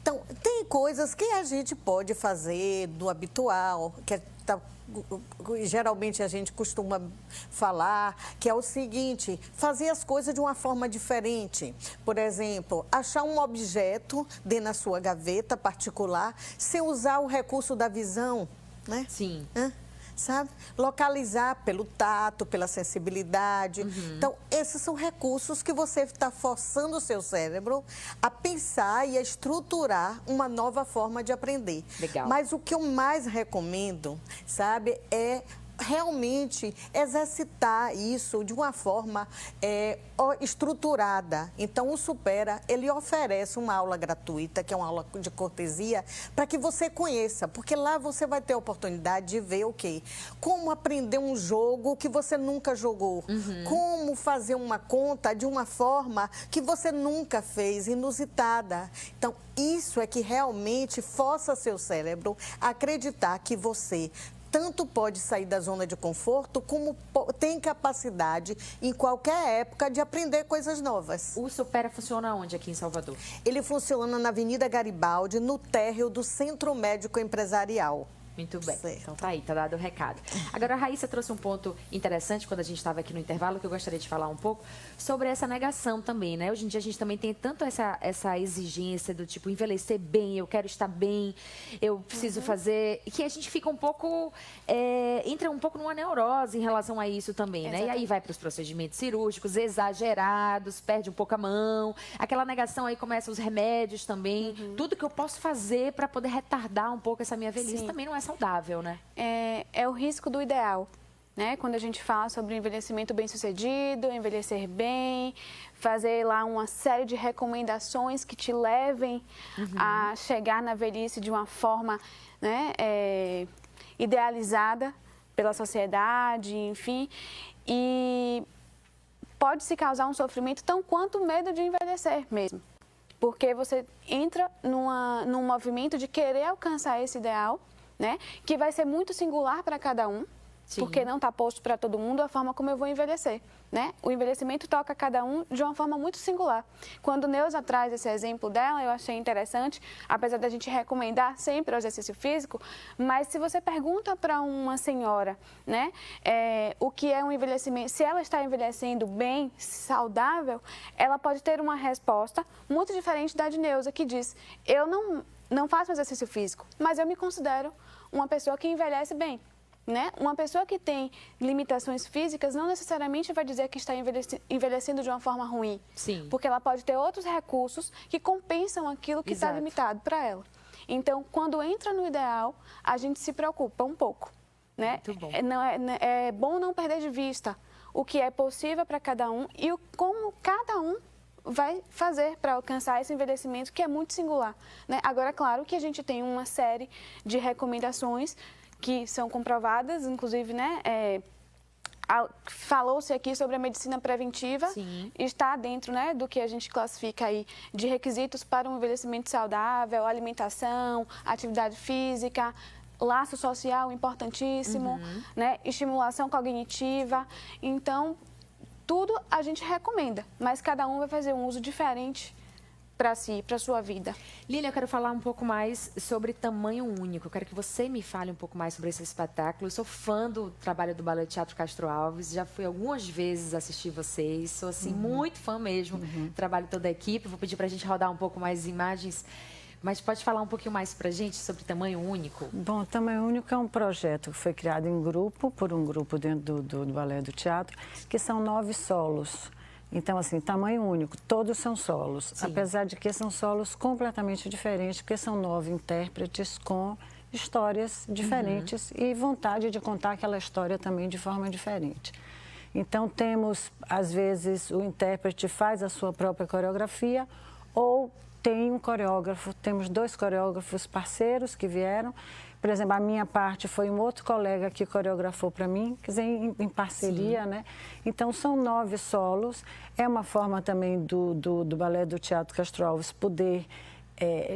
[SPEAKER 2] Então, tem coisas que a gente pode fazer do habitual, que geralmente a gente costuma falar, que é o seguinte: fazer as coisas de uma forma diferente. Por exemplo, achar um objeto dentro da sua gaveta particular sem usar o recurso da visão, né?
[SPEAKER 1] Sim.
[SPEAKER 2] Sabe? Localizar pelo tato, pela sensibilidade. Então, esses são recursos que você está forçando o seu cérebro a pensar e a estruturar uma nova forma de aprender.
[SPEAKER 1] Legal.
[SPEAKER 2] Mas o que eu mais recomendo, sabe, é realmente exercitar isso de uma forma estruturada. Então, o Supera, ele oferece uma aula gratuita, que é uma aula de cortesia, para que você conheça, porque lá você vai ter a oportunidade de ver o quê? Como aprender um jogo que você nunca jogou, como fazer uma conta de uma forma que você nunca fez, inusitada. Então, isso é que realmente força seu cérebro a acreditar que você tanto pode sair da zona de conforto, como tem capacidade, em qualquer época, de aprender coisas novas.
[SPEAKER 1] O Supera funciona onde aqui em Salvador?
[SPEAKER 2] Ele funciona na Avenida Garibaldi, no térreo do Centro Médico Empresarial.
[SPEAKER 1] Muito bem,
[SPEAKER 2] Certo.
[SPEAKER 1] então tá aí, tá dado o recado. Agora, a Raíssa trouxe um ponto interessante quando a gente estava aqui no intervalo, que eu gostaria de falar um pouco sobre essa negação também, né? Hoje em dia a gente também tem tanto essa exigência do tipo, envelhecer bem, eu quero estar bem, eu preciso fazer, que a gente fica um pouco, entra um pouco numa neurose em relação a isso também, né? E aí vai para os procedimentos cirúrgicos exagerados, perde um pouco a mão, aquela negação aí começa os remédios também, tudo que eu posso fazer para poder retardar um pouco essa minha velhice também não é saudável, né?
[SPEAKER 4] É o risco do ideal, né? Quando a gente fala sobre envelhecimento bem-sucedido, envelhecer bem, fazer lá uma série de recomendações que te levem a chegar na velhice de uma forma, né, idealizada pela sociedade, enfim, e pode se causar um sofrimento tão quanto o medo de envelhecer mesmo. Porque você entra num movimento de querer alcançar esse ideal, né? Que vai ser muito singular para cada um, porque não está posto para todo mundo a forma como eu vou envelhecer, né? O envelhecimento toca cada um de uma forma muito singular. Quando Neuza traz esse exemplo dela, eu achei interessante, apesar da gente recomendar sempre o exercício físico, mas se você pergunta para uma senhora, né, o que é um envelhecimento, se ela está envelhecendo bem, saudável, ela pode ter uma resposta muito diferente da de Neuza, que diz, eu não faço exercício físico, mas eu me considero uma pessoa que envelhece bem, né? Uma pessoa que tem limitações físicas não necessariamente vai dizer que está envelhecendo de uma forma ruim.
[SPEAKER 1] Sim.
[SPEAKER 4] Porque ela pode ter outros recursos que compensam aquilo que está limitado para ela. Então, quando entra no ideal, a gente se preocupa um pouco, né?
[SPEAKER 1] Muito bom.
[SPEAKER 4] É bom não perder de vista o que é possível para cada um e como cada um vai fazer para alcançar esse envelhecimento que é muito singular, né? Agora, claro que a gente tem uma série de recomendações que são comprovadas, inclusive, né? Falou-se aqui sobre a medicina preventiva, está dentro, né, do que a gente classifica aí de requisitos para um envelhecimento saudável, alimentação, atividade física, laço social importantíssimo, né? Estimulação cognitiva. Então, tudo a gente recomenda, mas cada um vai fazer um uso diferente para si, para a sua vida.
[SPEAKER 1] Lília, eu quero falar um pouco mais sobre Tamanho Único. Eu quero que você me fale um pouco mais sobre esse espetáculo. Eu sou fã do trabalho do Ballet Teatro Castro Alves, já fui algumas vezes assistir vocês, sou assim, muito fã mesmo do trabalho toda a equipe. Vou pedir para a gente rodar um pouco mais imagens, mas pode falar um pouquinho mais para a gente sobre Tamanho Único?
[SPEAKER 5] Bom, Tamanho Único é um projeto que foi criado em grupo, por um grupo dentro do Balé do Teatro, que são 9 solos. Então, assim, tamanho único, todos são solos, apesar de que são solos completamente diferentes, porque são 9 intérpretes com histórias diferentes e vontade de contar aquela história também de forma diferente. Então, temos, às vezes, o intérprete faz a sua própria coreografia ou tem um coreógrafo, temos 2 coreógrafos parceiros que vieram. Por exemplo, a minha parte foi um outro colega que coreografou para mim, quer dizer, em parceria, né? Então, são 9 solos. É uma forma também do Balé do Teatro Castro Alves poder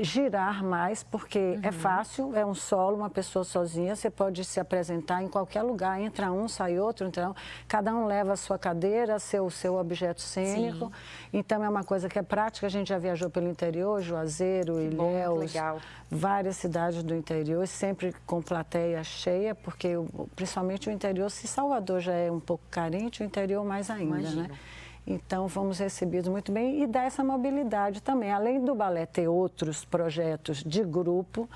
[SPEAKER 5] girar mais, porque é fácil, é um solo, uma pessoa sozinha, você pode se apresentar em qualquer lugar, entra um, sai outro, então cada um leva a sua cadeira, seu objeto cênico. Então é uma coisa que é prática, a gente já viajou pelo interior, Juazeiro, Ilhéus, várias cidades do interior, sempre com plateia cheia, porque principalmente o interior, se Salvador já é um pouco carente, o interior mais ainda, né? Então, fomos recebidos muito bem e dá essa mobilidade também. Além do balé ter outros projetos de grupo,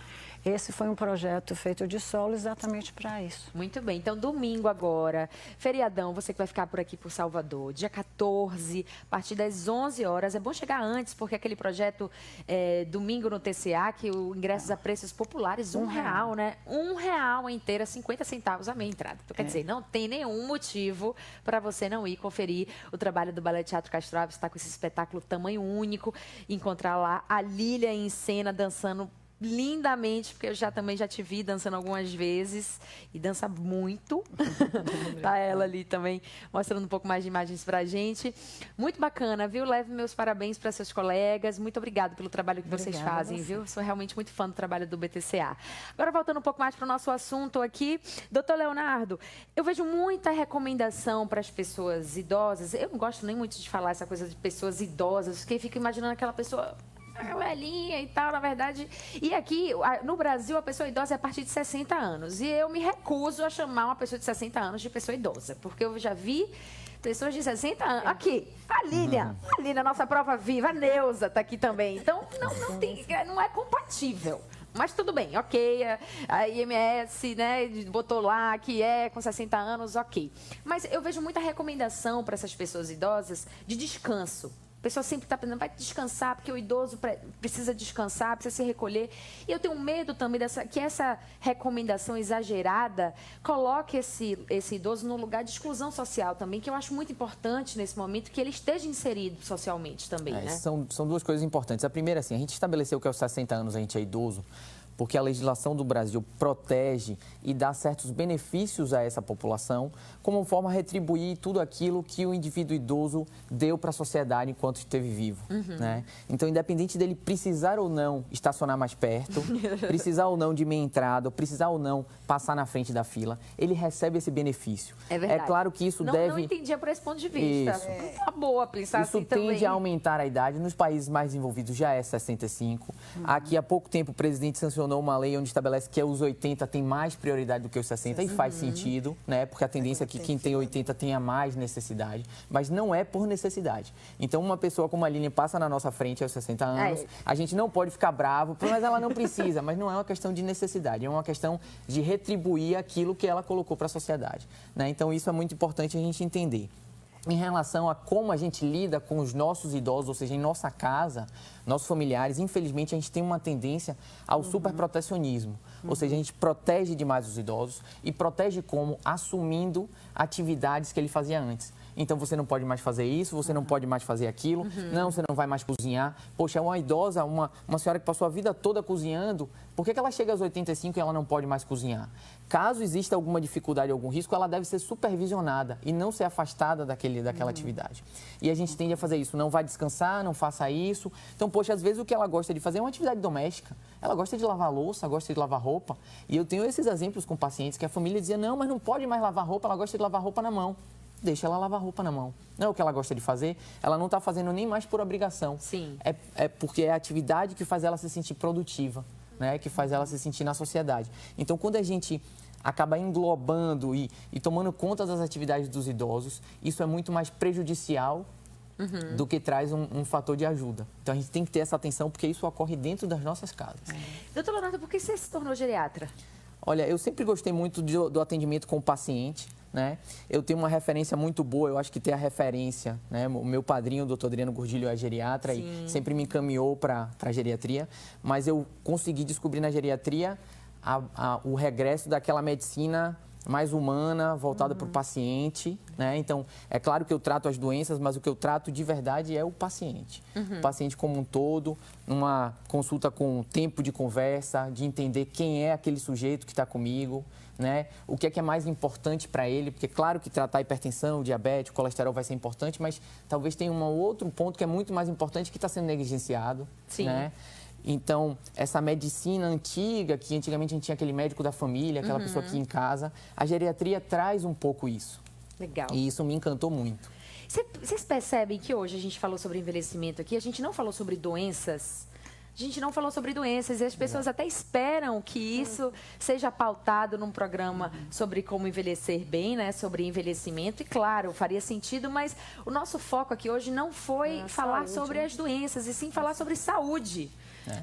[SPEAKER 5] esse foi um projeto feito de solo exatamente para isso.
[SPEAKER 1] Muito bem, então domingo agora, feriadão, você que vai ficar por aqui por Salvador, dia 14, a partir das 11 horas. É bom chegar antes, porque aquele projeto domingo no TCA, que o ingresso a preços populares, R$1, né? R$1 a inteira, 50 centavos a meia entrada. Então, quer dizer, não tem nenhum motivo para você não ir conferir o trabalho do Ballet Teatro Castro Alves, está com esse espetáculo tamanho único, encontrar lá a Lília em cena dançando lindamente, porque eu também já te vi dançando algumas vezes e dança muito. Tá ela ali também mostrando um pouco mais de imagens pra gente. Muito bacana, viu? Leve meus parabéns para seus colegas. Muito obrigada pelo trabalho que vocês fazem, viu? Sou realmente muito fã do trabalho do BTCA. Agora, voltando um pouco mais para o nosso assunto aqui, doutor Leonardo, eu vejo muita recomendação para as pessoas idosas. Eu não gosto nem muito de falar essa coisa de pessoas idosas, porque fico imaginando aquela pessoa velhinha e tal, na verdade. E aqui, no Brasil, a pessoa idosa é a partir de 60 anos. E eu me recuso a chamar uma pessoa de 60 anos de pessoa idosa, porque eu já vi pessoas de 60 anos. Aqui, a Lília, nossa prova viva, a Neuza está aqui também. Então, não é compatível. Mas tudo bem, ok, a IMS, né, botou lá que é com 60 anos, ok. Mas eu vejo muita recomendação para essas pessoas idosas de descanso. A pessoa sempre está pensando, vai descansar, porque o idoso precisa descansar, precisa se recolher. E eu tenho medo também que essa recomendação exagerada coloque esse idoso no lugar de exclusão social também, que eu acho muito importante nesse momento que ele esteja inserido socialmente também, né?
[SPEAKER 3] São duas coisas importantes. A primeira, assim, a gente estabeleceu que aos 60 anos a gente é idoso, porque a legislação do Brasil protege e dá certos benefícios a essa população, como forma a retribuir tudo aquilo que o indivíduo idoso deu para a sociedade enquanto esteve vivo. Né? Então, independente dele precisar ou não estacionar mais perto, precisar ou não de meia entrada, ou precisar ou não passar na frente da fila, ele recebe esse benefício.
[SPEAKER 1] É verdade.
[SPEAKER 3] É claro que isso
[SPEAKER 1] Não entendia por esse ponto de vista.
[SPEAKER 3] Isso.
[SPEAKER 1] Uma boa pensar
[SPEAKER 3] isso
[SPEAKER 1] assim também.
[SPEAKER 3] Isso tende a aumentar a idade. Nos países mais desenvolvidos já é 65. Aqui, há pouco tempo, o presidente sancionou uma lei onde estabelece que os 80 tem mais prioridade do que os 60 e faz sentido, né? Porque a tendência é que quem tem 80 tenha mais necessidade, mas não é por necessidade. Então, uma pessoa como a Lília passa na nossa frente aos 60 anos, a gente não pode ficar bravo, mas ela não precisa, mas não é uma questão de necessidade, é uma questão de retribuir aquilo que ela colocou para a sociedade, né? Então, isso é muito importante a gente entender. Em relação a como a gente lida com os nossos idosos, ou seja, em nossa casa, nossos familiares, infelizmente a gente tem uma tendência ao superprotecionismo. Ou seja, a gente protege demais os idosos e protege como? Assumindo atividades que ele fazia antes. Então, você não pode mais fazer isso, você não pode mais fazer aquilo, não, você não vai mais cozinhar. Poxa, uma idosa, uma senhora que passou a vida toda cozinhando, por que ela chega aos 85 e ela não pode mais cozinhar? Caso exista alguma dificuldade, algum risco, ela deve ser supervisionada e não ser afastada daquela atividade. E a gente tende a fazer isso, não vai descansar, não faça isso. Então, poxa, às vezes o que ela gosta de fazer é uma atividade doméstica. Ela gosta de lavar louça, gosta de lavar roupa. E eu tenho esses exemplos com pacientes que a família dizia, não, mas não pode mais lavar roupa, ela gosta de lavar roupa na mão. Deixa ela lavar roupa na mão. Não é o que ela gosta de fazer, ela não está fazendo nem mais por obrigação.
[SPEAKER 1] Sim.
[SPEAKER 3] É porque é a atividade que faz ela se sentir produtiva, né? Que faz ela se sentir na sociedade. Então, quando a gente acaba englobando e tomando conta das atividades dos idosos, isso é muito mais prejudicial do que traz um fator de ajuda. Então, a gente tem que ter essa atenção, porque isso ocorre dentro das nossas casas.
[SPEAKER 1] Doutor Leonardo, por que você se tornou geriatra?
[SPEAKER 3] Olha, eu sempre gostei muito do atendimento com o paciente, né? Eu tenho uma referência muito boa, eu acho que ter a referência, né? O meu padrinho, o doutor Adriano Gurgilho, é geriatra e sempre me encaminhou para a geriatria, mas eu consegui descobrir na geriatria o regresso daquela medicina mais humana, voltada para o paciente, né? Então, é claro que eu trato as doenças, mas o que eu trato de verdade é o paciente. O paciente como um todo, numa consulta com tempo de conversa, de entender quem é aquele sujeito que está comigo, né? O que é mais importante para ele, porque claro que tratar hipertensão, diabetes, colesterol vai ser importante, mas talvez tenha um outro ponto que é muito mais importante que está sendo negligenciado, né? Então, essa medicina antiga, que antigamente a gente tinha aquele médico da família, aquela pessoa aqui em casa, a geriatria traz um pouco isso.
[SPEAKER 1] Legal.
[SPEAKER 3] E isso me encantou muito.
[SPEAKER 1] Vocês percebem que hoje a gente falou sobre envelhecimento aqui, a gente não falou sobre doenças, a gente não falou sobre doenças e as pessoas até esperam que isso seja pautado num programa sobre como envelhecer bem, né? Sobre envelhecimento. E claro, faria sentido, mas o nosso foco aqui hoje não foi falar sobre as doenças, e sim falar sobre saúde.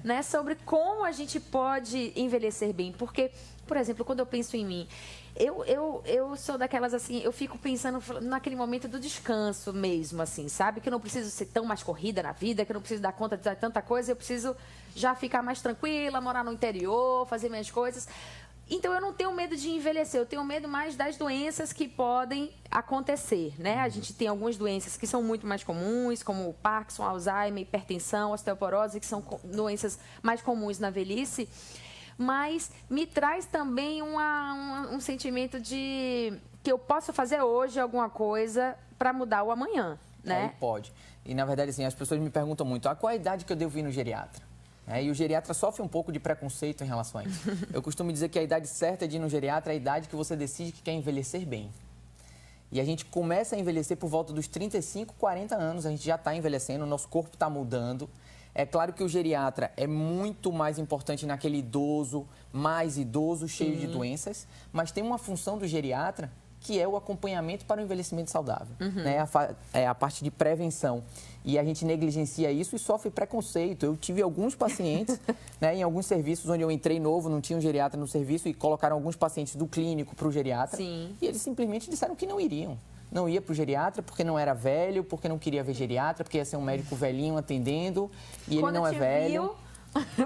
[SPEAKER 1] Né? Sobre como a gente pode envelhecer bem. Porque, por exemplo, quando eu penso em mim, eu sou daquelas assim, eu fico pensando naquele momento do descanso mesmo, assim, sabe? Que eu não preciso ser tão mais corrida na vida, que eu não preciso dar conta de tanta coisa, eu preciso já ficar mais tranquila, morar no interior, fazer minhas coisas. Então, eu não tenho medo de envelhecer, eu tenho medo mais das doenças que podem acontecer, né? A gente tem algumas doenças que são muito mais comuns, como o Parkinson, Alzheimer, hipertensão, osteoporose, que são doenças mais comuns na velhice, mas me traz também um sentimento de que eu posso fazer hoje alguma coisa para mudar o amanhã, né?
[SPEAKER 3] Pode. E, na verdade, assim, as pessoas me perguntam muito, qual a idade que eu devo ir no geriatra? E o geriatra sofre um pouco de preconceito em relação a isso. Eu costumo dizer que a idade certa de ir no geriatra é a idade que você decide que quer envelhecer bem. E a gente começa a envelhecer por volta dos 35, 40 anos, a gente já está envelhecendo, o nosso corpo está mudando. É claro que o geriatra é muito mais importante naquele idoso, mais idoso, cheio de doenças, mas tem uma função do geriatra que é o acompanhamento para o envelhecimento saudável. Né? É a parte de prevenção. E a gente negligencia isso e sofre preconceito. Eu tive alguns pacientes, né, em alguns serviços onde eu entrei novo, não tinha um geriatra no serviço, e colocaram alguns pacientes do clínico para o geriatra.
[SPEAKER 1] Sim.
[SPEAKER 3] E eles simplesmente disseram que não iriam. Não ia para o geriatra porque não era velho, porque não queria ver geriatra, porque ia ser um médico velhinho atendendo, e ele não é velho.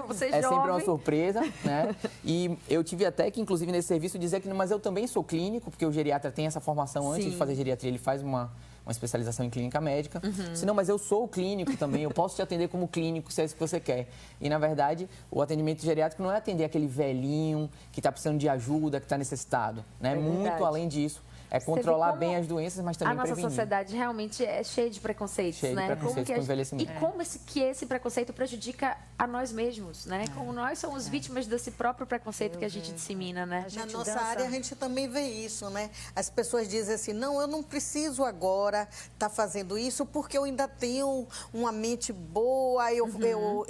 [SPEAKER 1] Você
[SPEAKER 3] é
[SPEAKER 1] jovem.
[SPEAKER 3] sempre uma surpresa, né? E eu tive até que, inclusive, nesse serviço, dizer que, mas eu também sou clínico, porque o geriatra tem essa formação antes de fazer geriatria, ele faz uma especialização em clínica médica. Se não, mas eu sou clínico também, eu posso te atender como clínico, se é isso que você quer. E, na verdade, o atendimento geriátrico não é atender aquele velhinho que está precisando de ajuda, que está necessitado, né? Muito além disso. É controlar bem as doenças, mas também prevenir.
[SPEAKER 1] A nossa sociedade realmente é cheia de preconceitos,
[SPEAKER 3] cheia
[SPEAKER 1] né?
[SPEAKER 3] de preconceitos com o envelhecimento.
[SPEAKER 1] E como esse preconceito prejudica a nós mesmos, né? Como nós somos vítimas desse próprio preconceito que a gente dissemina, né?
[SPEAKER 2] Na nossa área, a gente também vê isso, né? As pessoas dizem assim, não, eu não preciso agora estar fazendo isso porque eu ainda tenho uma mente boa, eu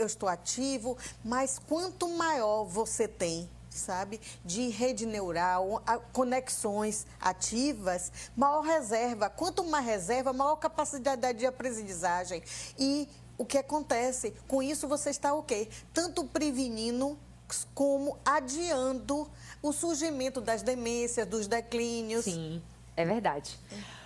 [SPEAKER 2] estou ativo, mas quanto maior você tem, sabe, de rede neural, conexões ativas, maior reserva. Quanto mais reserva, maior capacidade de aprendizagem. E o que acontece? Com isso, você está o quê? Tanto prevenindo como adiando o surgimento das demências, dos declínios.
[SPEAKER 1] Sim, é verdade.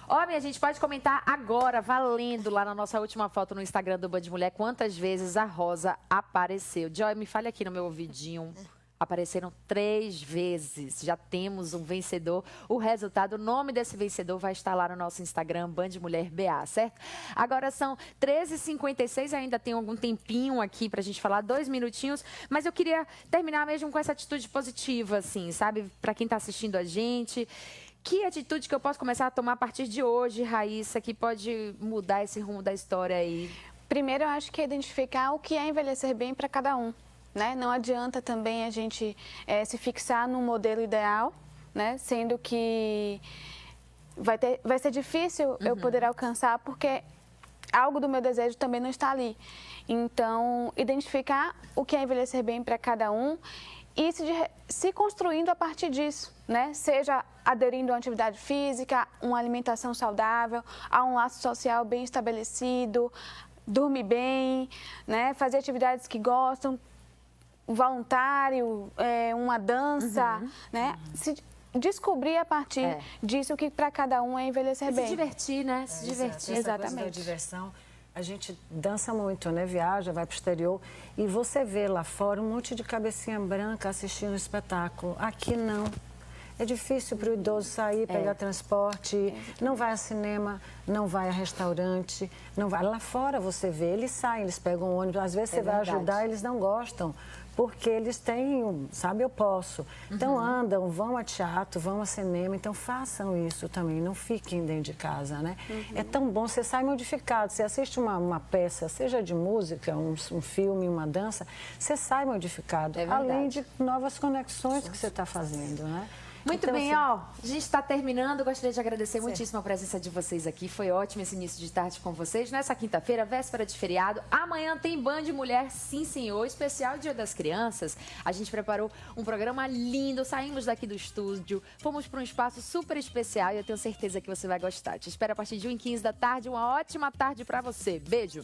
[SPEAKER 1] Ó, minha gente, pode comentar agora, valendo, lá na nossa última foto no Instagram do Band Mulher, quantas vezes a Rosa apareceu. Joy, me fale aqui no meu ouvidinho. Apareceram 3 vezes. Já temos um vencedor. O resultado, o nome desse vencedor vai estar lá no nosso Instagram, Band Mulher BA, certo? Agora são 13h56, ainda tem algum tempinho aqui pra gente falar, 2 minutinhos. Mas eu queria terminar mesmo com essa atitude positiva, assim, sabe? Pra quem tá assistindo a gente. Que atitude que eu posso começar a tomar a partir de hoje, Raíssa, que pode mudar esse rumo da história aí?
[SPEAKER 4] Primeiro, eu acho que é identificar o que é envelhecer bem para cada um. Né? Não adianta também a gente se fixar num modelo ideal, né? Sendo que vai ser difícil eu poder alcançar, porque algo do meu desejo também não está ali. Então, identificar o que é envelhecer bem para cada um e se construindo a partir disso, né? Seja aderindo a uma atividade física, uma alimentação saudável, a um laço social bem estabelecido, dormir bem, né? Fazer atividades que gostam, voluntário, uma dança, né? Se descobrir a partir disso o que para cada um é envelhecer bem.
[SPEAKER 1] Se divertir, né? Se divertir.
[SPEAKER 5] Exatamente. Da diversão, a gente dança muito, né? Viaja, vai para o exterior e você vê lá fora um monte de cabecinha branca assistindo o espetáculo. Aqui não. É difícil para o idoso sair, pegar transporte, não vai a cinema, não vai a restaurante, não vai. Lá fora você vê, eles saem, eles pegam um ônibus, às vezes você vai ajudar, eles não gostam, porque eles têm, sabe, eu posso. Então andam, vão a teatro, vão a cinema, então façam isso também, não fiquem dentro de casa, né? É tão bom, você sai modificado, você assiste uma peça, seja de música, um filme, uma dança, você sai modificado, além de novas conexões que você está fazendo, né?
[SPEAKER 1] Muito
[SPEAKER 5] Então,
[SPEAKER 1] bem,
[SPEAKER 5] assim,
[SPEAKER 1] ó. A gente está terminando. Gostaria de agradecer muitíssimo a presença de vocês aqui. Foi ótimo esse início de tarde com vocês. Nessa quinta-feira, véspera de feriado. Amanhã tem Band Mulher, sim, senhor. Especial Dia das Crianças. A gente preparou um programa lindo. Saímos daqui do estúdio. Fomos para um espaço super especial e eu tenho certeza que você vai gostar. Te espero a partir de 1h15 da tarde. Uma ótima tarde para você. Beijo.